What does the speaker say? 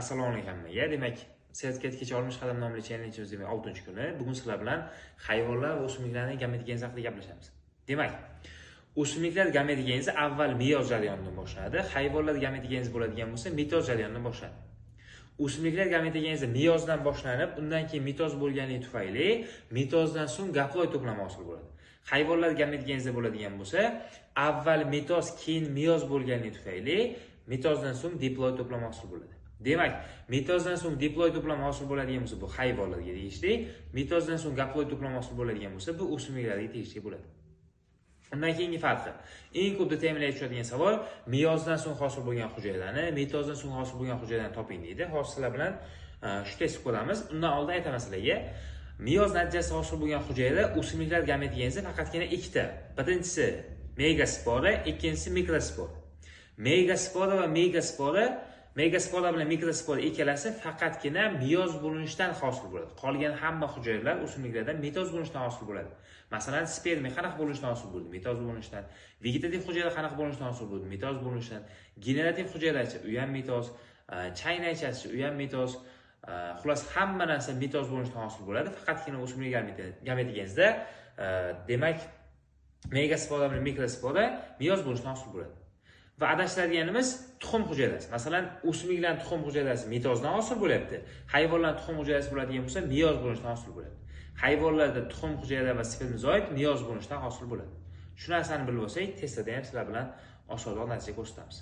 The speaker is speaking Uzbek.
Assalomu alaykum hammaga. Demak, sertifikatgacha olmish qadam nomli challengeimiz demak 6-kuni. Bugun sizlar bilan hayvonlar va o'simliklarning gametogenezi haqida gaplashamiz. Demak, o'simliklar gametogenezi avval meyoz jarayonidan boshlanadi. Hayvonlar gametogenezi bo'ladigan bo'lsa, mitoz jarayonidan boshlanadi. O'simliklar gametogenezi meyozdan boshlanib, undan keyin mitoz bo'lganligi tufayli mitozdan so'ng gaploid to'plami hosil bo'ladi. Hayvonlar gametogenezi bo'ladigan bo'lsa, avval mitoz, keyin meyoz bo'lganligi tufayli mitozdan so'ng diploid to'plami hosil bo'ladi. Demak, mitozdan so'ng diploid to'plami hosil bo'ladigan bo'lsa, bu hayvonlarga tegishli, mitozdan so'ng gaploid to'plami hosil bo'ladigan bo'lsa, bu o'simliklarga tegishli bo'ladi. Undan keyingi farqi, eng ko'p ta'minlaydigan tushadigan savol, meyozdan so'ng hosil bo'lgan hujayralarni, mitozdan so'ng hosil bo'lgan hujayralarni toping deydi. Hozir sizlar bilan shu testni ko'ramiz. Undan oldin aytaman sizlarga, meyoz natijasida hosil bo'lgan hujayralar o'simliklar gametogenezi faqatgina ikkita. Birinchisi megaspora, ikkinchisi mikrospora. Megaspora va megaspora bilan mikrospora ikkalasi faqatgina meyoz bo'linishdan hosil bo'ladi. Qolgan hamma hujayralar o'simliklardan mitoz bo'linishdan hosil bo'ladi. Masalan, spermiya qanaqa bo'linishdan hosil bo'ldi? Mitoz bo'linishdan. Vegetativ hujayralar qanaqa bo'linishdan hosil bo'ldi? Mitoz bo'linishdan. Generativ hujayralar, u ham mitoz, chaynaychasi, u ham mitoz. Xulosa hamma narsa mitoz bo'linishdan hosil bo'ladi. Faqatgina o'simlik gametogenezida demak megaspora bilan mikrospora meyoz bo'linishdan hosil bo'ladi. Va adashtiradiganimiz tuxum hujayrasi. Masalan, o'simliklarning tuxum hujayrasi mitozdan hosil bo'lyapti. Hayvonlarning tuxum hujayrasi bo'ladigan bo'lsa, meyoz bo'linishdan hosil bo'ladi. Hayvonlarda tuxum hujayra va spermatozoid meyoz bo'linishdan hosil bo'ladi. Shu narsani bilib olsak, testda ham sizlar bilan osonroq natija ko'rsatamiz.